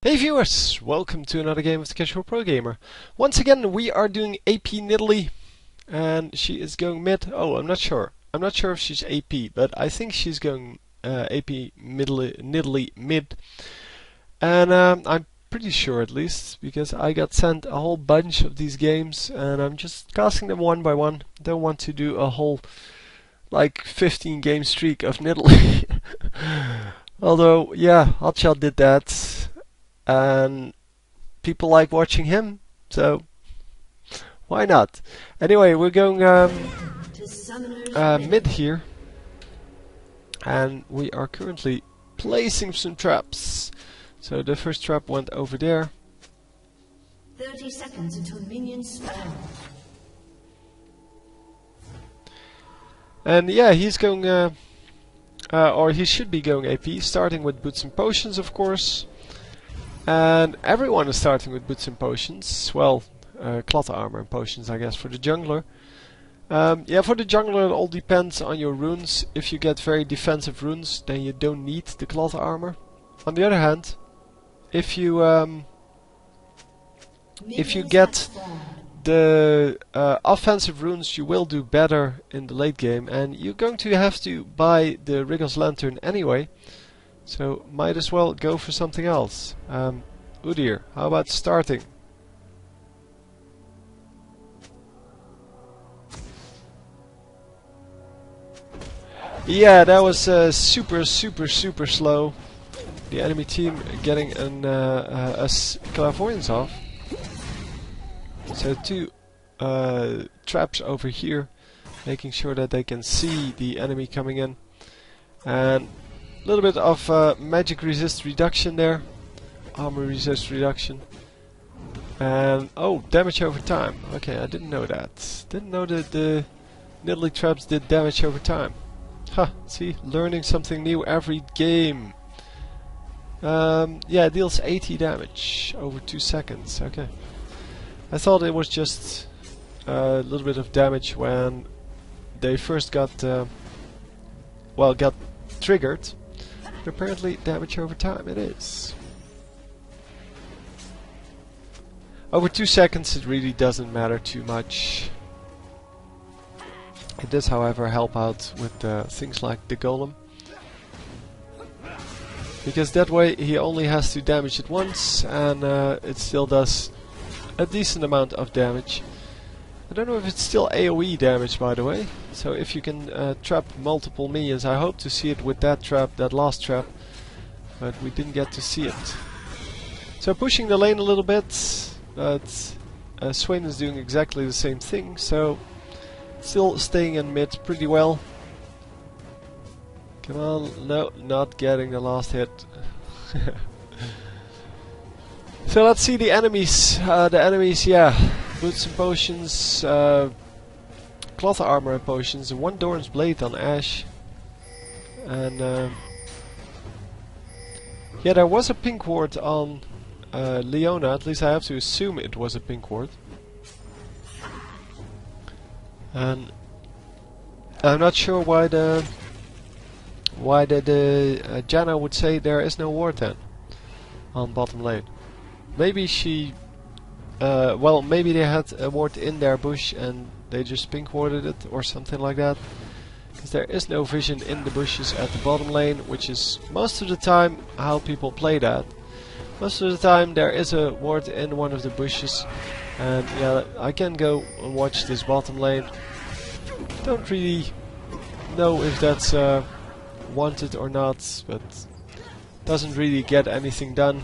Hey viewers, welcome to another game of the Casual Pro Gamer. Once again we are doing AP Nidalee and she is going mid. Oh, I'm not sure. I'm not sure if she's AP, but I think she's going AP Nidalee mid. And I'm pretty sure at least, because I got sent a whole bunch of these games and I'm just casting them one by one. Don't want to do a whole like 15 game streak of Nidalee. Although, yeah, Hotshot did that. And people like watching him, so why not? Anyway, we're going mid here, and we are currently placing some traps. So the first trap went over there. 30 seconds until minions spawn. And yeah, he's going, or he should be going AP, starting with boots and potions, of course. And everyone is starting with boots and potions. Well, cloth armor and potions, I guess, for the jungler. Yeah, for the jungler it all depends on your runes. If you get very defensive runes, then you don't need the cloth armor. On the other hand, if you get the offensive runes, you will do better in the late game, and you're going to have to buy the Wriggle's Lantern anyway. So might as well go for something else. Udyr, how about starting? Yeah, that was super slow. The enemy team getting a clairvoyance off. So two traps over here, making sure that they can see the enemy coming in. And a little bit of magic resist reduction there, armor resist reduction, and oh, damage over time. Okay, I didn't know that. Didn't know that the Nidalee traps did damage over time. Ha! See, learning something new every game. Yeah, it deals 80 damage over 2 seconds. Okay, I thought it was just a little bit of damage when they first got got triggered. Apparently damage over time it is. Over 2 seconds it really doesn't matter too much. It does however help out with things like the golem, because that way he only has to damage it once and it still does a decent amount of damage. I don't know if it's still AoE damage, by the way. So if you can trap multiple minions, I hope to see it with that trap, that last trap, but we didn't get to see it. So pushing the lane a little bit, but Swain is doing exactly the same thing, so still staying in mid pretty well. Come on, no, not getting the last hit. So let's see the enemies. Yeah. Boots and potions, cloth armor and potions, one Doran's Blade on Ashe, and yeah, there was a pink ward on Leona. At least I have to assume it was a pink ward, and I'm not sure why the Janna would say there is no ward then on bottom lane. Maybe she. Well, maybe they had a ward in their bush and they just pink warded it or something like that. Because there is no vision in the bushes at the bottom lane, which is most of the time how people play that. Most of the time there is a ward in one of the bushes, and yeah, I can go and watch this bottom lane. Don't really know if that's wanted or not, but doesn't really get anything done.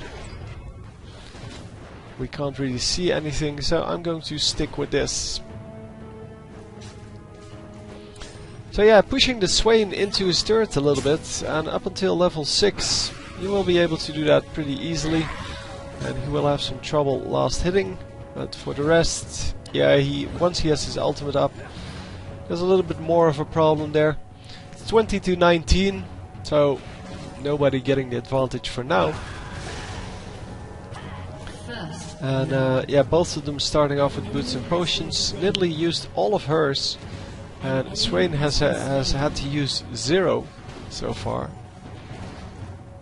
We can't really see anything, so I'm going to stick with this. So yeah, pushing the Swain into his turret a little bit, and up until level 6 you will be able to do that pretty easily, and he will have some trouble last hitting, but for the rest, yeah, once he has his ultimate up, there's a little bit more of a problem there. It's 20 to 19, so nobody getting the advantage for now. And yeah, both of them starting off with boots and potions. Nidalee used all of hers, and Swain has had to use 0 so far.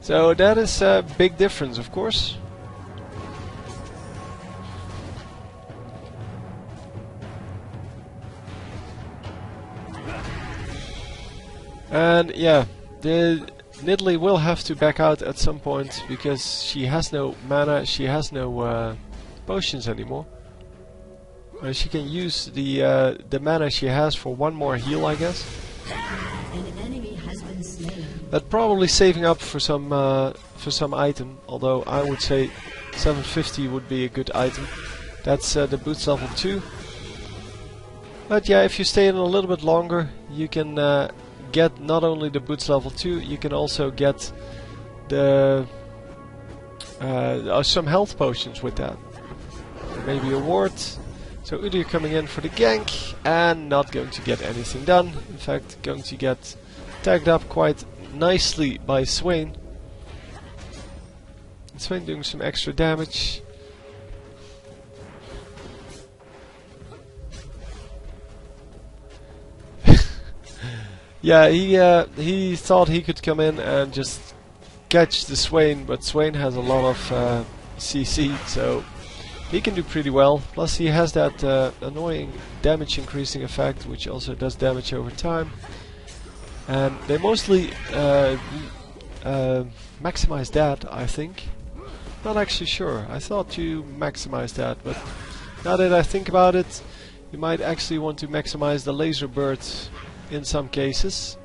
So that is a big difference, of course. And yeah, the Nidalee will have to back out at some point because she has no mana, she has no potions anymore. She can use the mana she has for one more heal, I guess. An enemy has been slain. But probably saving up for some item. Although I would say 750 would be a good item. That's the boots level 2. But yeah, if you stay in a little bit longer, you can get not only the boots level 2, you can also get the some health potions with that. Maybe a ward. So Udyr coming in for the gank and not going to get anything done. In fact, going to get tagged up quite nicely by Swain. Swain doing some extra damage. Yeah, he thought he could come in and just catch the Swain, but Swain has a lot of CC, so he can do pretty well. Plus he has that annoying damage increasing effect, which also does damage over time. And they mostly maximize that, I think. Not actually sure. I thought you maximized that, but now that I think about it, you might actually want to maximize the laser bird in some cases.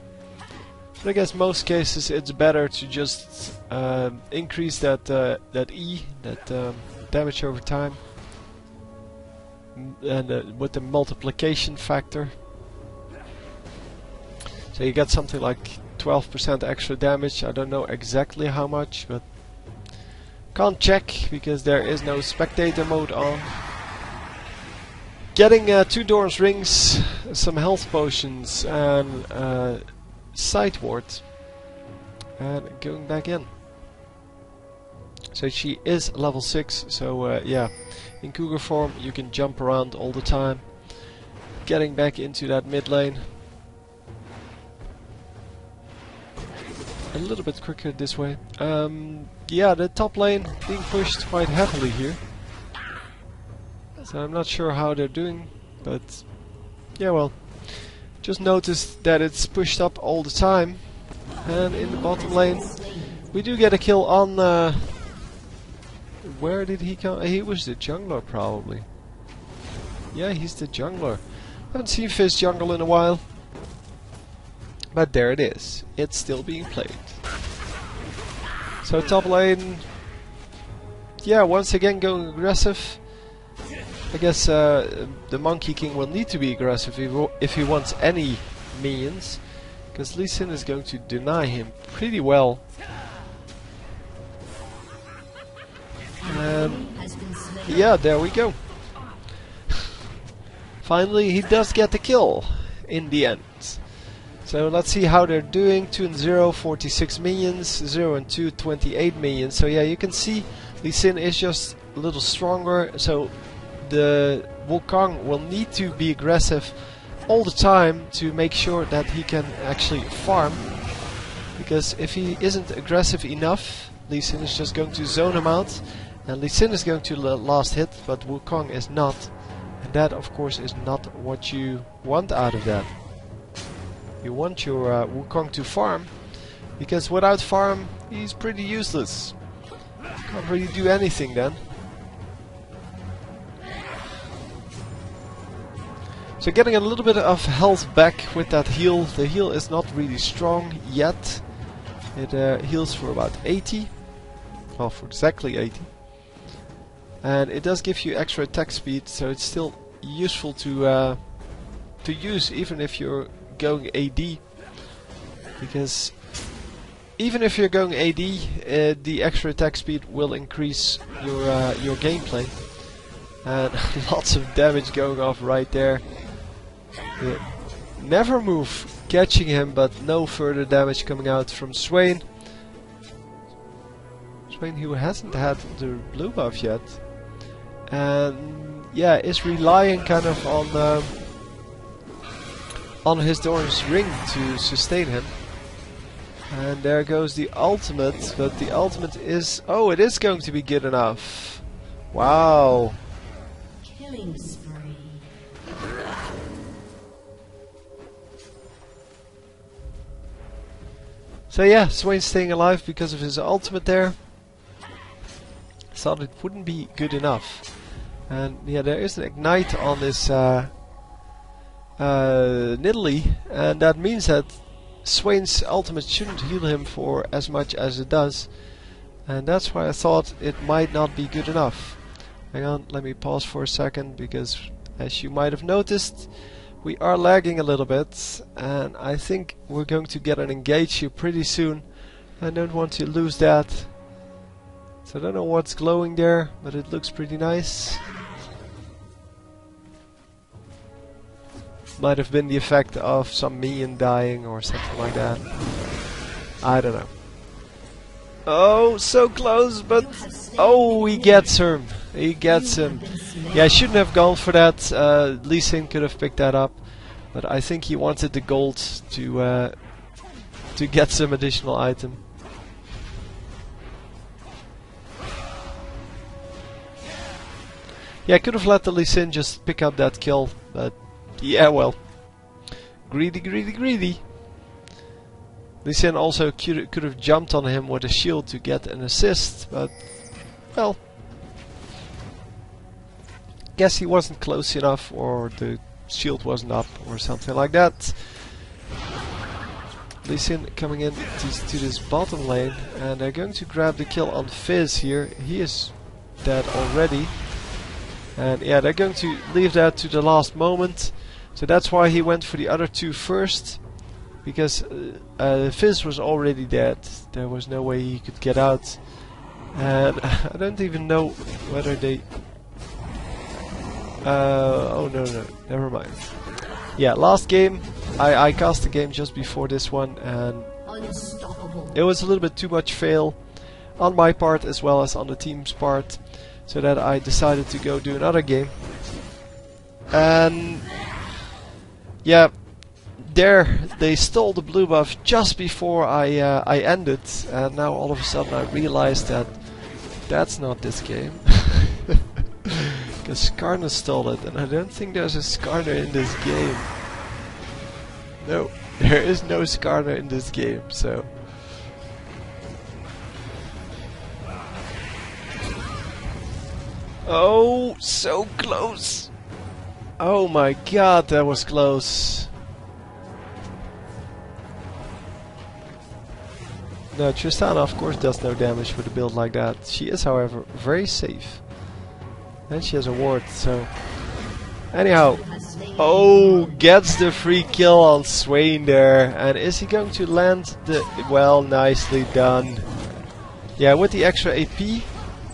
But I guess most cases it's better to just increase that damage over time, and with the multiplication factor. So you get something like 12% extra damage. I don't know exactly how much, but can't check because there is no spectator mode on. Getting 2 Doran's rings, some health potions, and side ward, and going back in. So she is level 6, so yeah, in Cougar form you can jump around all the time. Getting back into that mid lane. A little bit quicker this way. Yeah, the top lane being pushed quite heavily here. So I'm not sure how they're doing, but yeah, well, just noticed that it's pushed up all the time. And in the bottom lane, we do get a kill on... where did he come? He was the jungler, probably. Yeah, he's the jungler. Haven't seen Fizz jungle in a while. But there it is. It's still being played. So top lane... yeah, once again going aggressive. I guess the Monkey King will need to be aggressive if he wants any minions, because Lee Sin is going to deny him pretty well. Yeah, there we go. Finally, he does get the kill in the end. So let's see how they're doing. 2 and 0, 46 minions. 0 and 2, 28 minions. So yeah, you can see Lee Sin is just a little stronger. So the Wukong will need to be aggressive all the time to make sure that he can actually farm. Because if he isn't aggressive enough, Lee Sin is just going to zone him out. And Lee Sin is going to last hit, but Wukong is not. And that, of course, is not what you want out of that. You want your Wukong to farm, because without farm, he's pretty useless. Can't really do anything then. So getting a little bit of health back with that heal. The heal is not really strong yet. It heals for about 80. Well, for exactly 80. And it does give you extra attack speed, so it's still useful to use even if you're going AD. Because even if you're going AD, the extra attack speed will increase your gameplay. And lots of damage going off right there. Never move catching him, but no further damage coming out from Swain. Swain, who hasn't had the blue buff yet. And yeah, is relying kind of on his Doran's ring to sustain him. And there goes the ultimate, but the ultimate is... oh, it is going to be good enough. Wow. Killing spree. So yeah, Swain's staying alive because of his ultimate there. Thought it wouldn't be good enough. And yeah, there is an ignite on this Nidalee, and that means that Swain's ultimate shouldn't heal him for as much as it does. And that's why I thought it might not be good enough. Hang on, let me pause for a second, because as you might have noticed, we are lagging a little bit, and I think we're going to get an engage here pretty soon. I don't want to lose that. So I don't know what's glowing there, but it looks pretty nice. Might have been the effect of some minion dying or something like that. I don't know. Oh, so close, but oh, he gets him. He gets him. Yeah, I shouldn't have gone for that. Lee Sin could have picked that up, but I think he wanted the gold to get some additional item. Yeah, I could have let the Lee Sin just pick up that kill, but yeah, well, greedy, greedy, greedy. Lee Sin also could have jumped on him with a shield to get an assist, but, well, guess he wasn't close enough, or the shield wasn't up, or something like that. Lee Sin coming in to this bottom lane, and they're going to grab the kill on Fizz here. He is dead already. And yeah, they're going to leave that to the last moment. So that's why he went for the other two first. Because Fizz was already dead. There was no way he could get out. And I don't even know whether they... oh no, never mind. Yeah, last game. I cast the game just before this one, and it was a little bit too much fail on my part as well as on the team's part. So that I decided to go do another game. And yeah, there they stole the blue buff just before I ended, and now all of a sudden I realized that that's not this game. Because Skarner stole it, and I don't think there's a Skarner in this game. No, there is no Skarner in this game, so... Oh, so close! Oh my god, that was close. No, Tristana of course does no damage with a build like that. She is, however, very safe. And she has a ward, so... Anyhow, oh, gets the free kill on Swain there. And is he going to land the... Well, nicely done. Yeah, with the extra AP,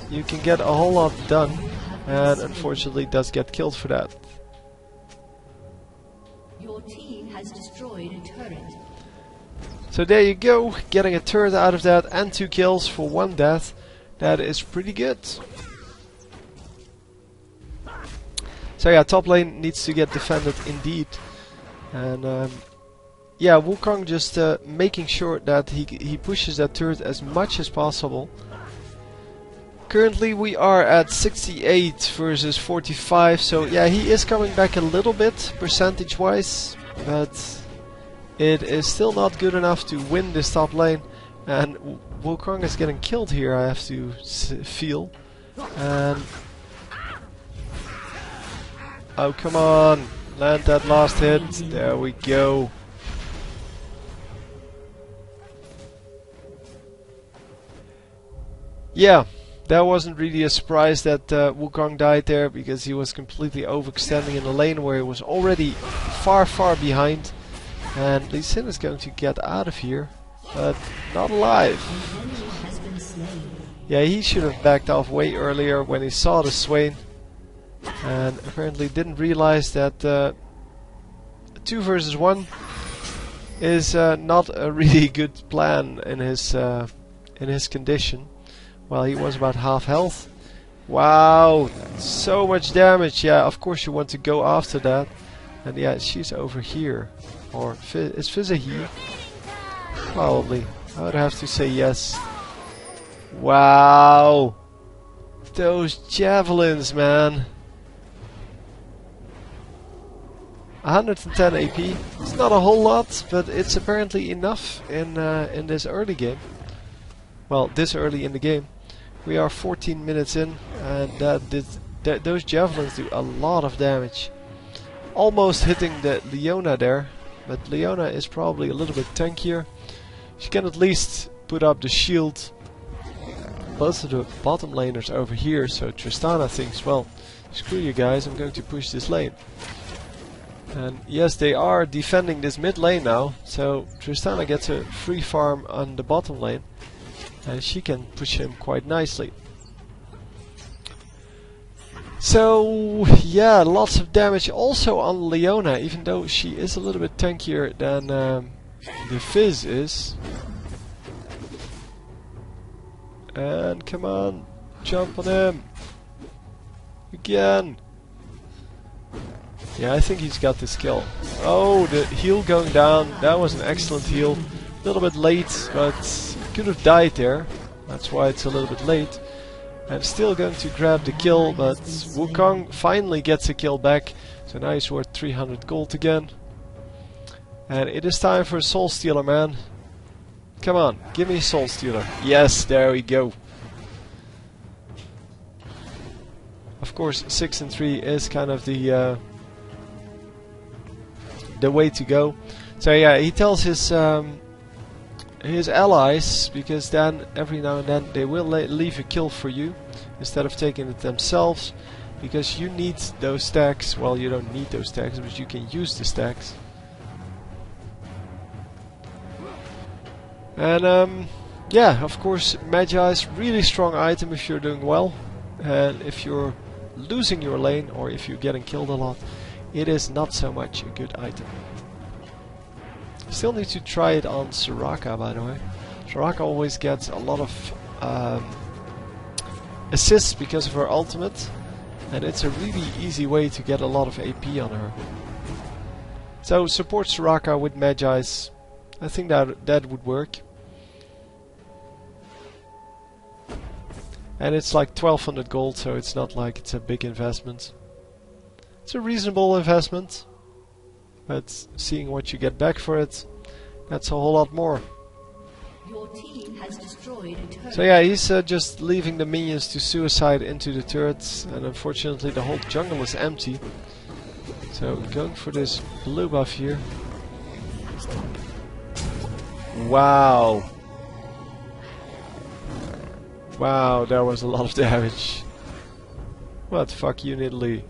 you can get a whole lot done. And unfortunately does get killed for that. Your team has destroyed a turret. So there you go, getting a turret out of that and 2 kills for 1 death. That is pretty good. So yeah, top lane needs to get defended indeed. And yeah, Wukong just making sure that he pushes that turret as much as possible. Currently we are at 68 versus 45, so yeah, he is coming back a little bit percentage wise, but it is still not good enough to win this top lane. And Wukong is getting killed here, I have to feel. And oh, come on, land that last hit. There we go. Yeah, that wasn't really a surprise that Wukong died there, because he was completely overextending in the lane where he was already far, far behind. And Lee Sin is going to get out of here, but not alive. Yeah, he should have backed off way earlier when he saw the Swain. And apparently didn't realize that 2 versus 1 is not a really good plan in his condition. Well, he was about half health. Wow, so much damage. Yeah, of course you want to go after that. And yeah, she's over here. Or is Fizz a he? Probably. I would have to say yes. Wow, those javelins, man. 110 AP. It's not a whole lot, but it's apparently enough in this early game. Well, this early in the game. We are 14 minutes in, and those javelins do a lot of damage. Almost hitting the Leona there, but Leona is probably a little bit tankier. She can at least put up the shield. Both of the bottom laners over here, so Tristana thinks, well, screw you guys, I'm going to push this lane. And yes, they are defending this mid lane now, so Tristana gets a free farm on the bottom lane, and she can push him quite nicely. So yeah, lots of damage also on Leona, even though she is a little bit tankier than the Fizz is. And come on, jump on him again. Yeah, I think he's got this kill. Oh, the heal going down. That was an excellent heal. A little bit late, but he could have died there. That's why it's a little bit late. I'm still going to grab the kill, but Wukong finally gets a kill back. So now he's worth 300 gold again. And it is time for a Soul Stealer, man. Come on, give me a Soul Stealer. Yes, there we go. Of course, 6 and 3 is kind of the way to go. So yeah, he tells his allies, because then every now and then they will leave a kill for you instead of taking it themselves, because you need those stacks. Well, you don't need those stacks, but you can use the stacks. And yeah, of course, Magi's really strong item if you're doing well, and if you're losing your lane or if you're getting killed a lot, it is not so much a good item. Still need to try it on Soraka, by the way. Soraka always gets a lot of assists because of her ultimate, and it's a really easy way to get a lot of AP on her. So support Soraka with Magi's. I think that would work. And it's like 1200 gold, so it's not like it's a big investment. It's a reasonable investment, but seeing what you get back for it, that's a whole lot more. Your team has destroyed a turret. So yeah, he's just leaving the minions to suicide into the turrets, and unfortunately the whole jungle is empty. So going for this blue buff here. Wow. Wow, that was a lot of damage. What, fuck you, Nidalee.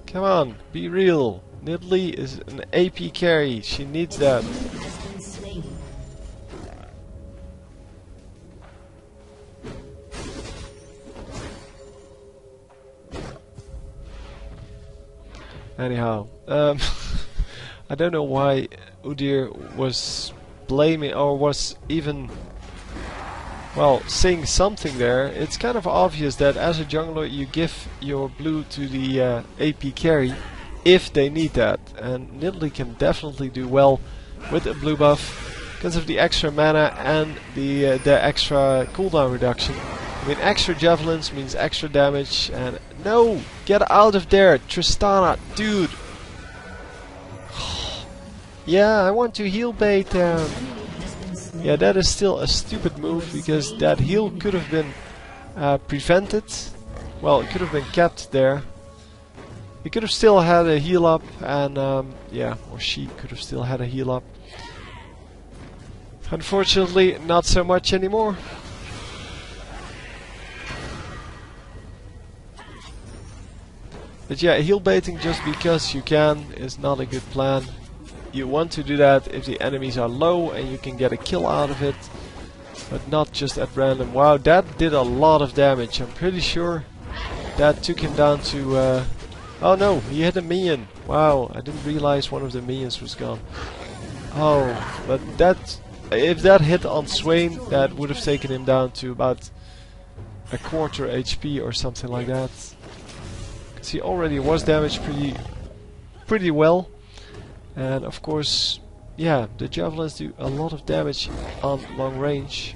Come on, be real. Nidalee is an AP carry, she needs that. Anyhow, I don't know why Udyr was blaming, or was even, well, saying something there. It's kind of obvious that as a jungler you give your blue to the AP carry if they need that, and Nidalee can definitely do well with a blue buff because of the extra mana and the extra cooldown reduction. I mean, extra javelins means extra damage, and no! Get out of there, Tristana, dude! Yeah, I want to heal bait them. Yeah, that is still a stupid move, because that heal could have been prevented. Well, it could have been kept there. He could have still had a heal up, and yeah, or she could have still had a heal up. Unfortunately, not so much anymore. But yeah, heal baiting just because you can is not a good plan. You want to do that if the enemies are low and you can get a kill out of it, but not just at random. Wow, that did a lot of damage. I'm pretty sure that took him down to... oh no, he hit a minion. Wow, I didn't realize one of the minions was gone. Oh, but that... if that hit on Swain, that would have taken him down to about a quarter HP or something like that. Because he already was damaged pretty well. And of course, yeah, the javelins do a lot of damage on long range.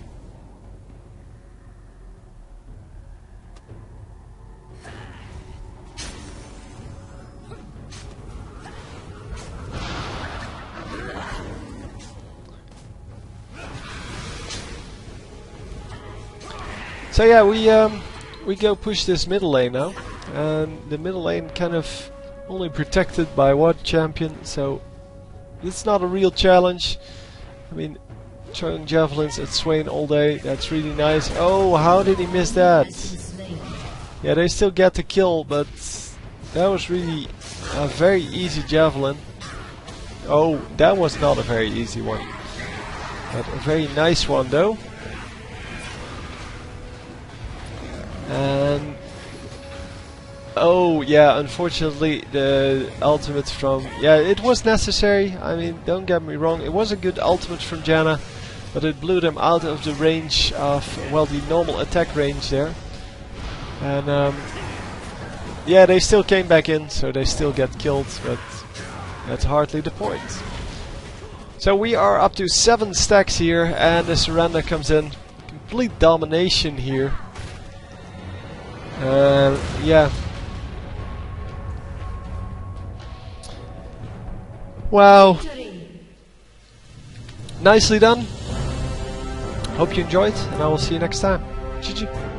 So yeah, we go push this middle lane now, and the middle lane kind of only protected by one champion, so it's not a real challenge. I mean, throwing javelins at Swain all day, that's really nice. Oh, how did he miss that? Yeah, they still get the kill, but that was really a very easy javelin. Oh, that was not a very easy one, but a very nice one though. And oh yeah, unfortunately the ultimate from... Yeah, it was necessary, I mean, don't get me wrong, it was a good ultimate from Janna, but it blew them out of the range of, well, the normal attack range there. And yeah, they still came back in, so they still get killed, but that's hardly the point. So we are up to 7 stacks here, and the surrender comes in. Complete domination here. Yeah. Wow. Nicely done. Hope you enjoyed, and I will see you next time. GG.